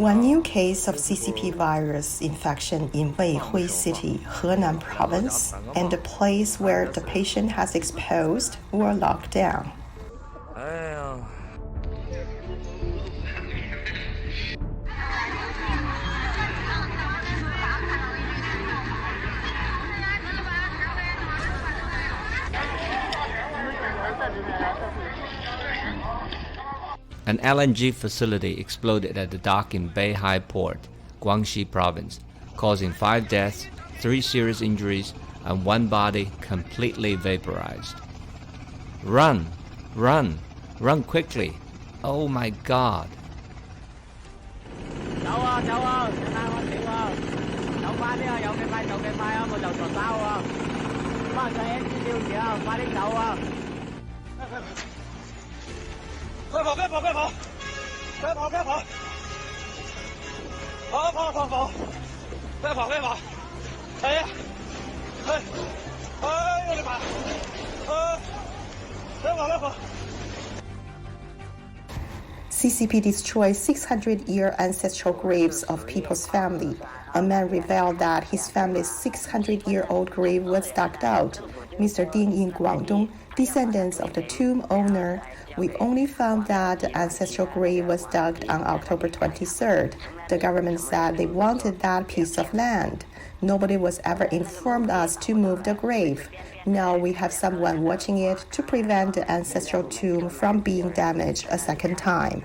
One new case of CCP-Virus infection in Weihui City, Henan Province, and the place where the patient has exposed or locked down. An LNG facility exploded at the dock in Beihai Port, Guangxi Province, causing 5 deaths, 3 serious injuries, and 1 body completely vaporized. Run! Run! Run quickly! Oh my God! CCP destroyed 600-year ancestral graves of people's family. A man revealed that his family's 600-year-old grave was dug out. Mr. Ding in Guangdong, descendants of the tomb owner, we only found that the ancestral grave was dug on October 23rd. The government said they wanted that piece of land. Nobody was ever informed us to move the grave. Now we have someone watching it to prevent the ancestral tomb from being damaged a second time.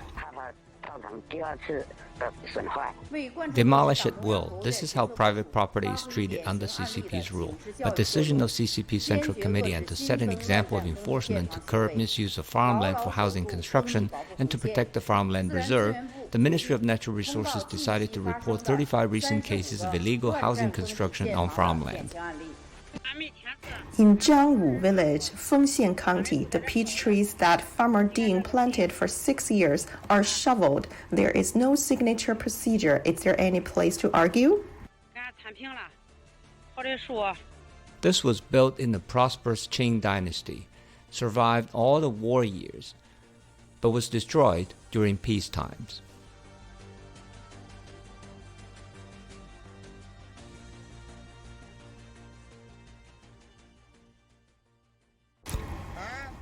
Demolish at will. This is how private property is treated under CCP's rule. But decision of CCP Central Committee and to set an example of enforcement to curb misuse of farmland for housing construction and to protect the farmland reserve, the Ministry of Natural Resources decided to report 35 recent cases of illegal housing construction on farmland. In Jiangwu Village, Fengxian County, the peach trees that Farmer Ding planted for 6 years are shoveled. There is no signature procedure. Is there any place to argue? This was built in the prosperous Qing dynasty, survived all the war years, but was destroyed during peace times.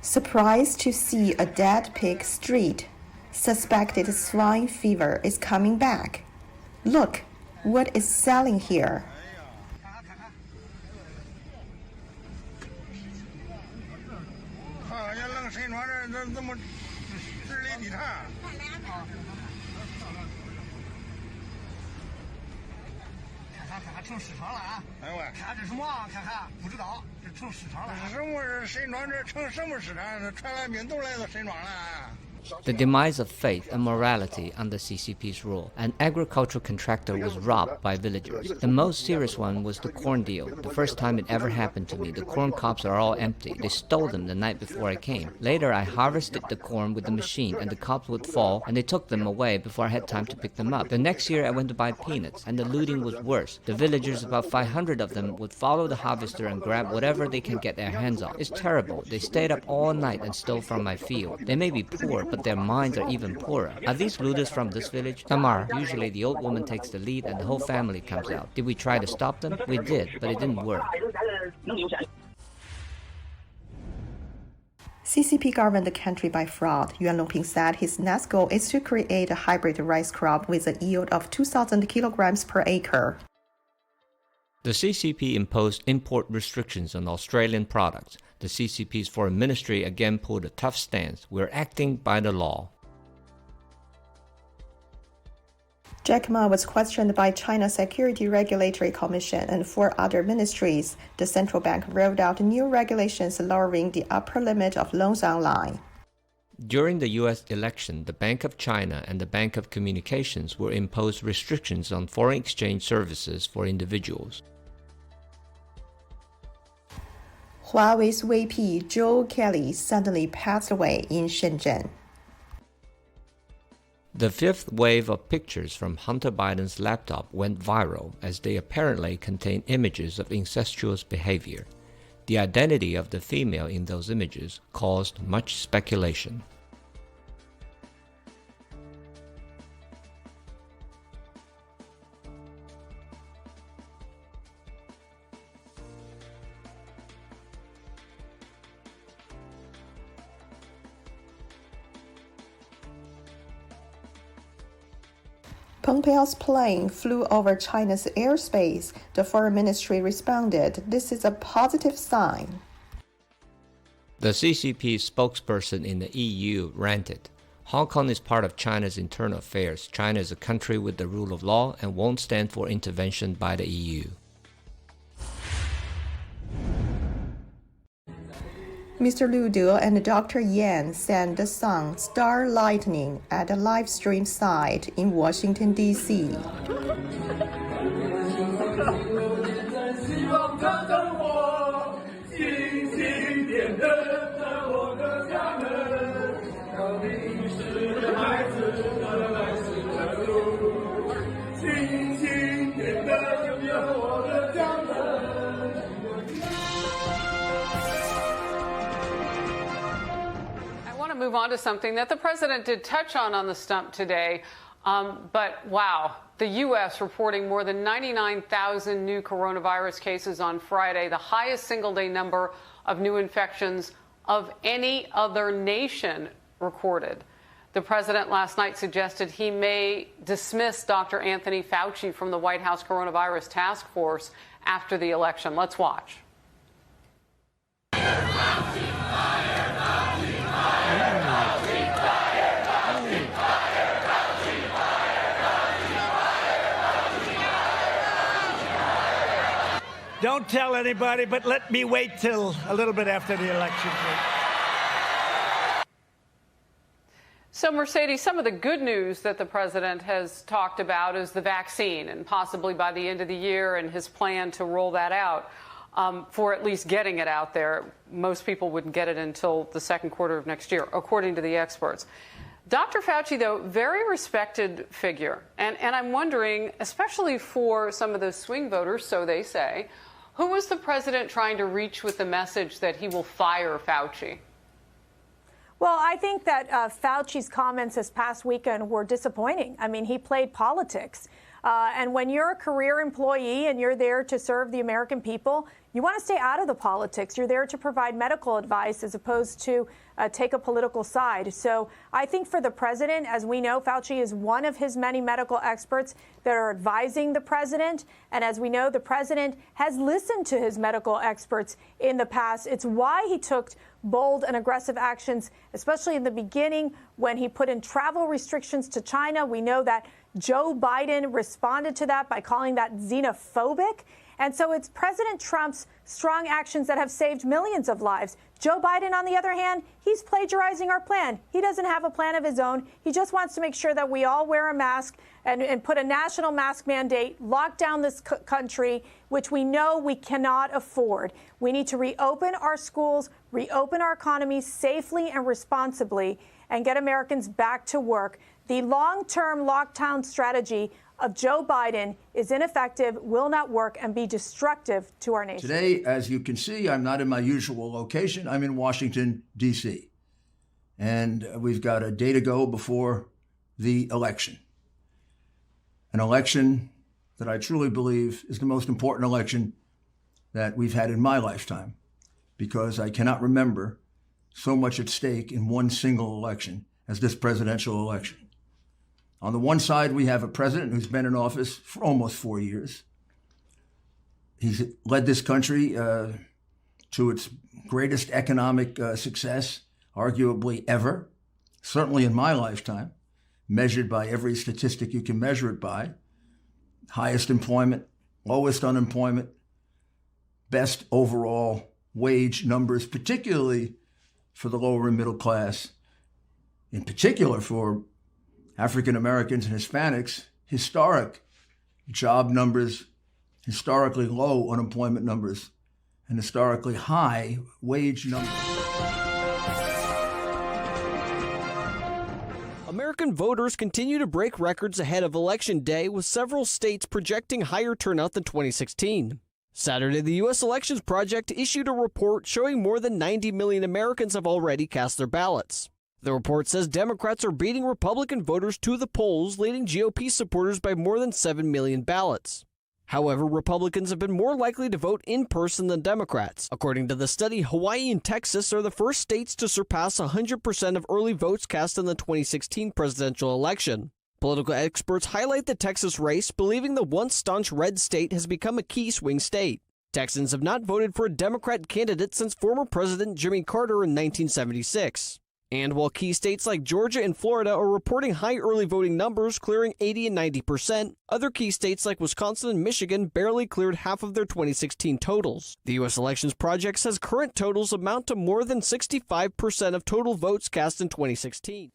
Surprised to see a dead pig street. Suspected swine fever is coming back. Look, what is selling here? The demise of faith and morality under CCP's rule. An agricultural contractor was robbed by villagers. The most serious one was the corn deal. The first time it ever happened to me. The corn cobs are all empty. They stole them the night before I came. Later, I harvested the corn with the machine, and the cobs would fall, and they took them away before I had time to pick them up. The next year, I went to buy peanuts, and the looting was worse. The villagers, about 500 of them, would follow the harvester and grab whatever they can get their hands on. It's terrible. They stayed up all night and stole from my field. They may be poor, but their minds are even poorer. Are these looters from this village? Some are. Usually the old woman takes the lead and the whole family comes out. Did we try to stop them? We did, but it didn't work. CCP governed the country by fraud. Yuan Longping said his next goal is to create a hybrid rice crop with a yield of 2,000 kilograms per acre. The CCP imposed import restrictions on Australian products. The CCP's foreign ministry again pulled a tough stance. We're acting by the law. Jack Ma was questioned by China's Security Regulatory Commission and 4 other ministries. The central bank rolled out new regulations lowering the upper limit of loans online. During the U.S. election, the Bank of China and the Bank of Communications were imposed restrictions on foreign exchange services for individuals. Huawei's VP Joe Kelly suddenly passed away in Shenzhen. The 5th wave of pictures from Hunter Biden's laptop went viral as they apparently contain images of incestuous behavior. The identity of the female in those images caused much speculation. Pompeo's plane flew over China's airspace. The foreign ministry responded, "This is a positive sign." The CCP spokesperson in the EU ranted, "Hong Kong is part of China's internal affairs. China is a country with the rule of law and won't stand for intervention by the EU." Mr. Lu De and Dr. Yan sang the song "Star Lightning" at a live stream site in Washington, D.C. Move on to something that the president did touch on the stump today. But wow, the U.S. reporting more than 99,000 new coronavirus cases on Friday, the highest single-day number of new infections of any other nation recorded. The president last night suggested he may dismiss Dr. Anthony Fauci from the White House coronavirus task force after the election. Let's watch. Don't tell anybody, but let me wait till a little bit after the election. So, Mercedes, some of the good news that the president has talked about is the vaccine, and possibly by the end of the year, and his plan to roll that out for at least getting it out there. Most people wouldn't get it until the second quarter of next year, according to the experts. Dr. Fauci, though, very respected figure. And I'm wondering, especially for some of those swing voters, so they say, who was the president trying to reach with the message that he will fire Fauci? Well, I think that Fauci's comments this past weekend were disappointing. I mean, he played politics. And when you're a career employee and you're there to serve the American people, you want to stay out of the politics. You're there to provide medical advice as opposed to take a political side. So I think for the president, as we know, Fauci is one of his many medical experts that are advising the president. And as we know, the president has listened to his medical experts in the past. It's why he took bold and aggressive actions, especially in the beginning when he put in travel restrictions to China. We know that Joe Biden responded to that by calling that xenophobic. And so it's President Trump's strong actions that have saved millions of lives. Joe Biden, on the other hand, he's plagiarizing our plan. He doesn't have a plan of his own. He just wants to make sure that we all wear a mask and put a national mask mandate, lock down this country, which we know we cannot afford. We need to reopen our schools, reopen our economy safely and responsibly, and get Americans back to work. The long-term lockdown strategy of Joe Biden is ineffective, will not work, and be destructive to our nation. Today, as you can see, I'm not in my usual location. I'm in Washington, D.C. And we've got a day to go before the election. An election that I truly believe is the most important election that we've had in my lifetime, because I cannot remember so much at stake in one single election as this presidential election. On the one side, we have a president who's been in office for almost 4 years. He's led this country to its greatest economic success, arguably ever, certainly in my lifetime, measured by every statistic you can measure it by. Highest employment, lowest unemployment, best overall wage numbers, particularly for the lower and middle class, in particular for African Americans and Hispanics, historic job numbers, historically low unemployment numbers, and historically high wage numbers. American voters continue to break records ahead of Election Day, with several states projecting higher turnout than 2016. Saturday, the U.S. Elections Project issued a report showing more than 90 million Americans have already cast their ballots. The report says Democrats are beating Republican voters to the polls, leading GOP supporters by more than 7 million ballots. However, Republicans have been more likely to vote in person than Democrats. According to the study, Hawaii and Texas are the first states to surpass 100% of early votes cast in the 2016 presidential election. Political experts highlight the Texas race, believing the once staunch red state has become a key swing state. Texans have not voted for a Democrat candidate since former President Jimmy Carter in 1976. And while key states like Georgia and Florida are reporting high early voting numbers, clearing 80 and 90%, other key states like Wisconsin and Michigan barely cleared half of their 2016 totals. The U.S. Elections Project says current totals amount to more than 65% of total votes cast in 2016.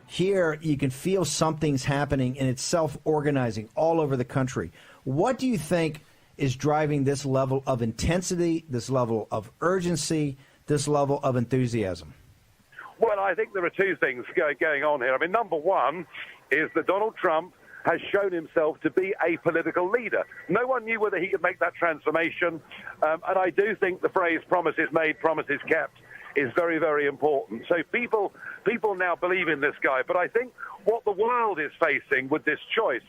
Here, you can feel something's happening, and it's self-organizing all over the country. What do you think is driving this level of intensity, this level of urgency, this level of enthusiasm? Well, I think there are two things going on here. I mean, number one is that Donald Trump has shown himself to be a political leader. No one knew whether he could make that transformation, and I do think the phrase promises made, promises kept is very, very important. So people now believe in this guy. But I think what the world is facing with this choice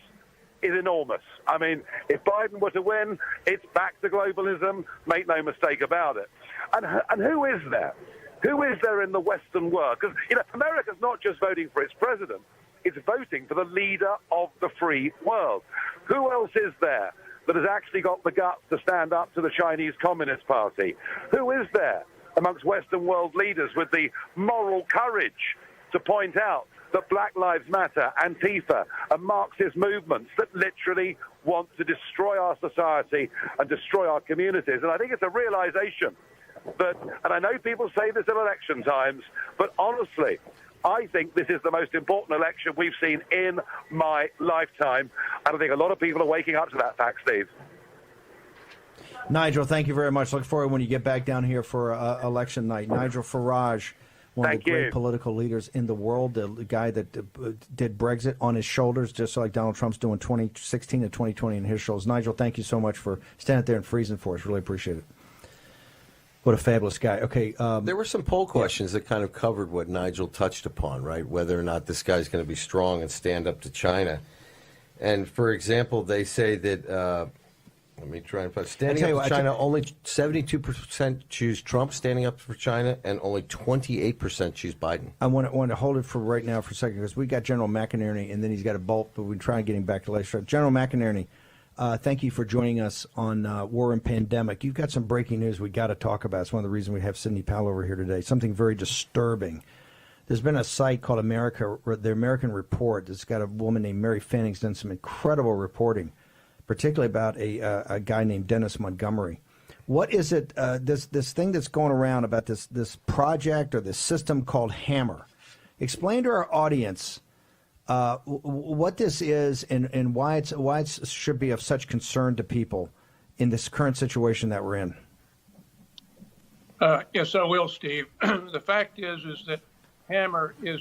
is enormous. I mean, if Biden were to win, it's back to globalism, make no mistake about it. And who is there? Who is there in the Western world? Because, America's not just voting for its president, it's voting for the leader of the free world. Who else is there that has actually got the guts to stand up to the Chinese Communist Party? Who is there amongst Western world leaders with the moral courage to point out that Black Lives Matter, Antifa, and Marxist movements that literally want to destroy our society and destroy our communities? And I think it's a realization that, and I know people say this at election times, but honestly, I think this is the most important election we've seen in my lifetime. And I think a lot of people are waking up to that fact, Steve. Nigel, thank you very much. Look forward when you get back down here for election night. Nigel Farage, one of the great political leaders in the world, the guy that did Brexit on his shoulders, just like Donald Trump's doing 2016 to 2020 on his shoulders. Nigel, thank you so much for standing there and freezing for us. Really appreciate it. What a fabulous guy. Okay. There were some poll questions that kind of covered what Nigel touched upon, right? Whether or not this guy's going to be strong and stand up to China. And, for example, they say that... let me try and find. Standing up for China, only 72% choose Trump standing up for China, and only 28% choose Biden. I want to hold it for right now for a second, because we got General McInerney, and then he's got a bolt, but we try and get him back to later. General McInerney, thank you for joining us on War and Pandemic. You've got some breaking news we got to talk about. It's one of the reasons we have Sidney Powell over here today. Something very disturbing. There's been a site called the American Report that's got a woman named Mary Fanning's done some incredible reporting, particularly about a guy named Dennis Montgomery. What is it, this thing that's going around about this project or this system called Hammer? Explain to our audience what this is and why it should be of such concern to people in this current situation that we're in. Yes, I will, Steve. The fact is that Hammer is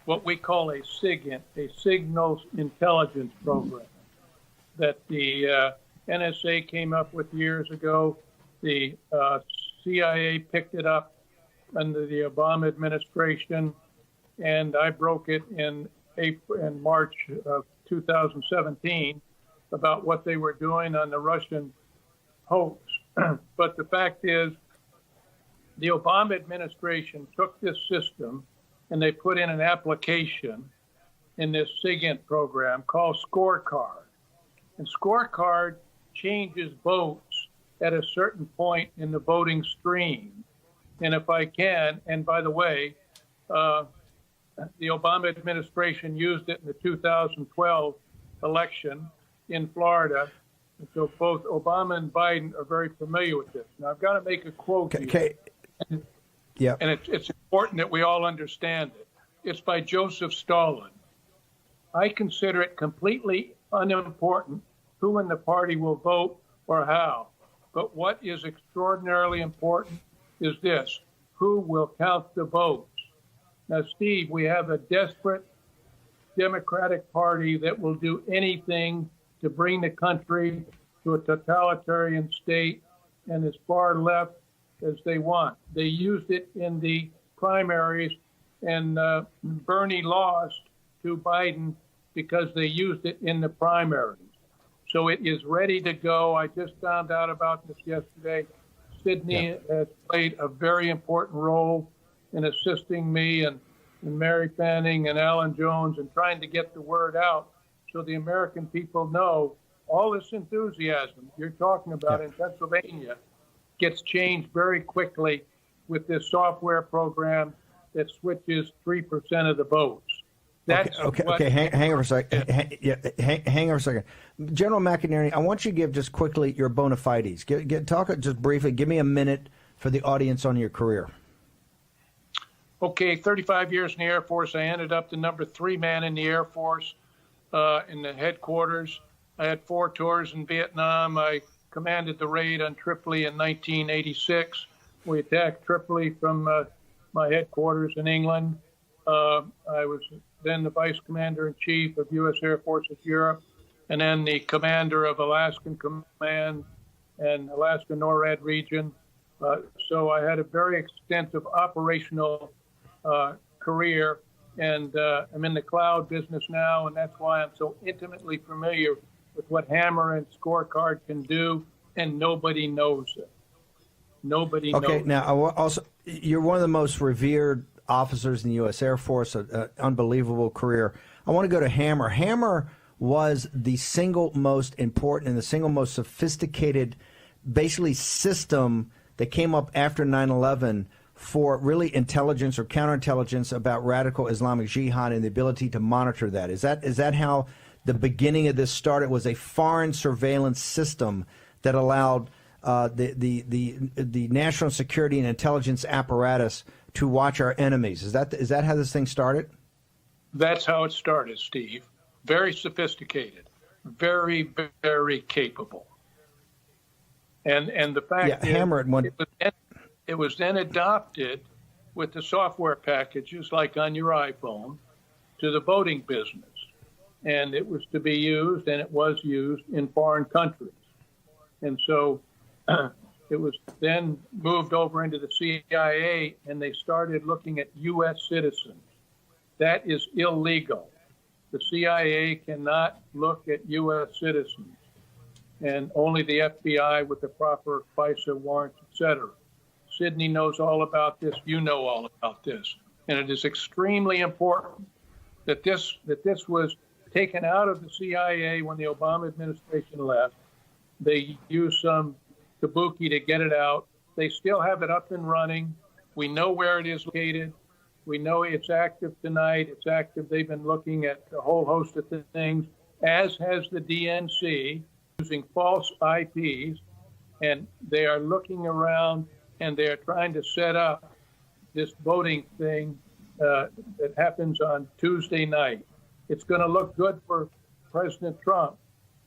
what we call a SIGINT, a Signals Intelligence Program, that the NSA came up with years ago. The CIA picked it up under the Obama administration, and I broke it in March of 2017 about what they were doing on the Russian hoax. But the fact is, the Obama administration took this system and they put in an application in this SIGINT program called Scorecard. And Scorecard changes votes at a certain point in the voting stream. And if I can, and by the way, the Obama administration used it in the 2012 election in Florida. And so both Obama and Biden are very familiar with this. Now, I've got to make a quote here. Okay. Yeah. And it's important that we all understand it. It's by Joseph Stalin. I consider it completely unimportant who in the party will vote or how. But what is extraordinarily important is this: who will count the votes? Now, Steve, we have a desperate Democratic Party that will do anything to bring the country to a totalitarian state and as far left as they want. They used it in the primaries, and Bernie lost to Biden because they used it in the primaries. So it is ready to go. I just found out about this yesterday. Sydney has played a very important role in assisting me and Mary Fanning and Alan Jones and trying to get the word out so the American people know all this enthusiasm you're talking about in Pennsylvania gets changed very quickly with this software program that switches 3% of the votes. That's okay. Hang over a second. Hang over a second. General McInerney, I want you to give just quickly your bona fides. Talk just briefly. Give me a minute for the audience on your career. Okay, 35 years in the Air Force. I ended up the number 3 man in the Air Force in the headquarters. I had 4 tours in Vietnam. I commanded the raid on Tripoli in 1986. We attacked Tripoli from my headquarters in England. I was then the Vice Commander-in-Chief of U.S. Air Forces Europe, and then the Commander of Alaskan Command and Alaska NORAD region. So I had a very extensive operational career, and I'm in the cloud business now, and that's why I'm so intimately familiar with what Hammer and Scorecard can do, and nobody knows it. Nobody knows. Okay, now also, you're one of the most revered officers in the U.S. Air Force, an unbelievable career. I want to go to Hammer. Hammer was the single most important and the single most sophisticated, basically, system that came up after 9/11 for really intelligence or counterintelligence about radical Islamic Jihad and the ability to monitor that. Is that how the beginning of this started? Was a foreign surveillance system that allowed the national security and intelligence apparatus to watch our enemies. Is that how this thing started? That's how it started, Steve. Very sophisticated, very, very capable. And the fact is, it was then adopted with the software packages like on your iPhone to the voting business. And it was to be used, and it was used in foreign countries. And so it was then moved over into the CIA, and they started looking at U.S. citizens. That is illegal. The CIA cannot look at U.S. citizens, and only the FBI with the proper FISA warrants, etc. Sydney knows all about this. You know all about this. And it is extremely important that this was taken out of the CIA when the Obama administration left. They used some kabuki to get it out. They still have it up and running. We know where it is located. We know it's active tonight. It's active. They've been looking at a whole host of things, as has the DNC, using false IPs. And they are looking around, and they are trying to set up this voting thing that happens on Tuesday night. It's going to look good for President Trump,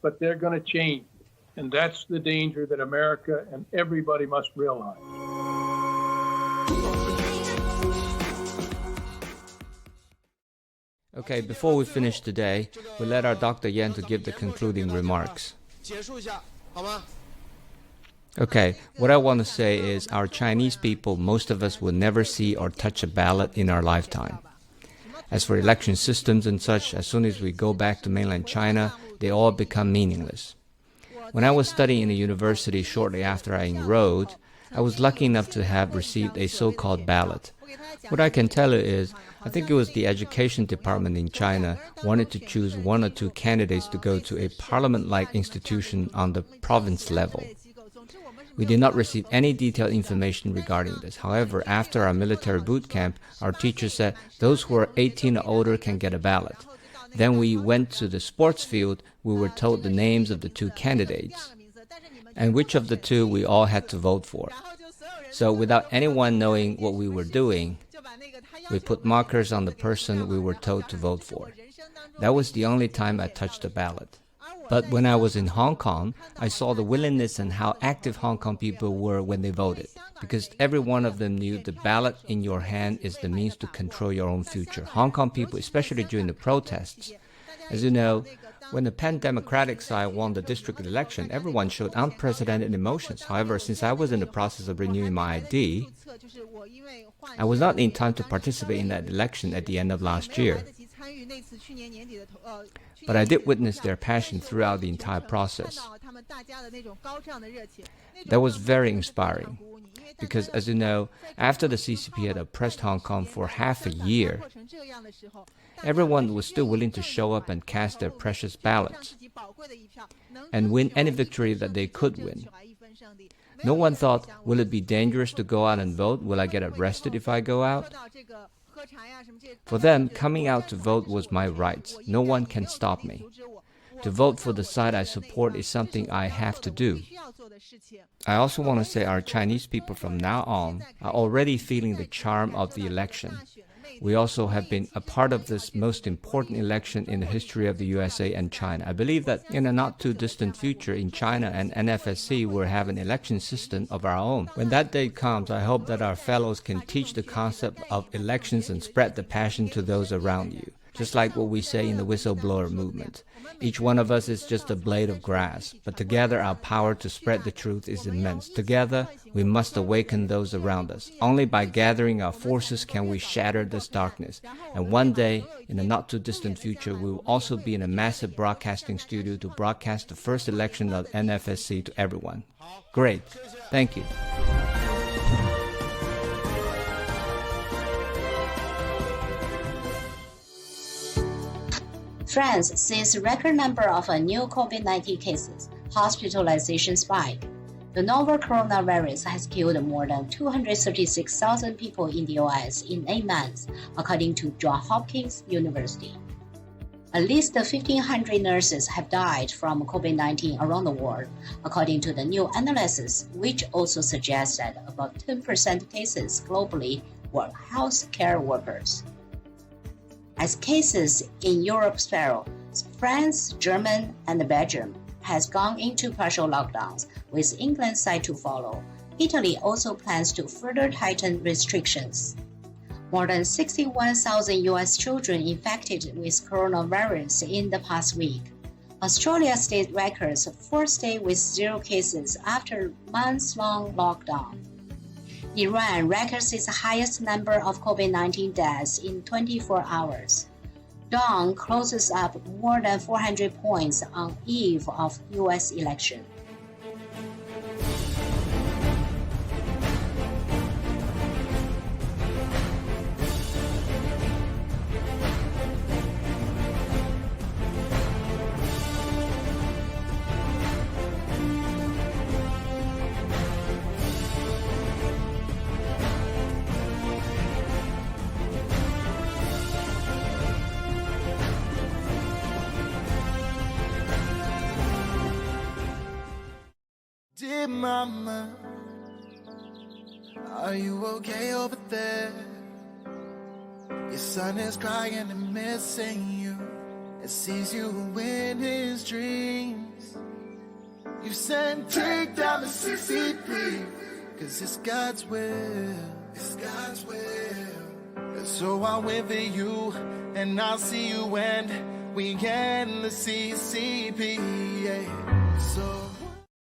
but they're going to change it. And that's the danger that America and everybody must realize. Okay, before we finish today, we'll let our Dr. Yan to give the concluding remarks. Okay, what I want to say is our Chinese people, most of us will never see or touch a ballot in our lifetime. As for election systems and such, as soon as we go back to mainland China, they all become meaningless. When I was studying in a university shortly after I enrolled, I was lucky enough to have received a so-called ballot. What I can tell you is, I think it was the education department in China wanted to choose 1 or 2 candidates to go to a parliament-like institution on the province level. We did not receive any detailed information regarding this. However, after our military boot camp, our teacher said those who are 18 or older can get a ballot. Then we went to the sports field. We were told the names of the two candidates, and which of the two we all had to vote for. So without anyone knowing what we were doing, we put markers on the person we were told to vote for. That was the only time I touched a ballot. But when I was in Hong Kong, I saw the willingness and how active Hong Kong people were when they voted, because every one of them knew the ballot in your hand is the means to control your own future. Hong Kong people, especially during the protests, as you know, when the pan-democratic side won the district election, everyone showed unprecedented emotions. However, since I was in the process of renewing my ID, I was not in time to participate in that election at the end of last year. But I did witness their passion throughout the entire process. That was very inspiring, because as you know, after the CCP had oppressed Hong Kong for half a year, everyone was still willing to show up and cast their precious ballots and win any victory that they could win. No one thought, will it be dangerous to go out and vote? Will I get arrested if I go out? For them, coming out to vote was my right. No one can stop me. To vote for the side I support is something I have to do. I also want to say our Chinese people from now on are already feeling the charm of the election. We also have been a part of this most important election in the history of the USA and China. I believe that in a not too distant future in China and NFSC will have an election system of our own. When that day comes, I hope that our fellows can teach the concept of elections and spread the passion to those around you. Just like what we say in the whistleblower movement. Each one of us is just a blade of grass, but together our power to spread the truth is immense. Together, we must awaken those around us. Only by gathering our forces can we shatter this darkness. And one day, in a not-too-distant future, we will also be in a massive broadcasting studio to broadcast the first election of NFSC to everyone. Great. Thank you. France sees record number of new COVID-19 cases, hospitalization spike. The novel coronavirus has killed more than 236,000 people in the US in 8 months, according to Johns Hopkins University. At least 1,500 nurses have died from COVID-19 around the world, according to the new analysis, which also suggests that about 10% cases globally were healthcare workers. As cases in Europe spiral, France, Germany, and Belgium has gone into partial lockdowns, with England set to follow. Italy also plans to further tighten restrictions. More than 61,000 U.S. children infected with coronavirus in the past week. Australia state records 4th day with 0 cases after months-long lockdown. Iran records its highest number of COVID-19 deaths in 24 hours. Dawn closes up more than 400 points on eve of U.S. election. Dear mama, are you okay over there? Your son is crying and missing you, and sees you in his dreams. You sent Jake down to CCP, cause it's God's will, it's God's will. So I'll wait for you, and I'll see you when we end the CCP, yeah.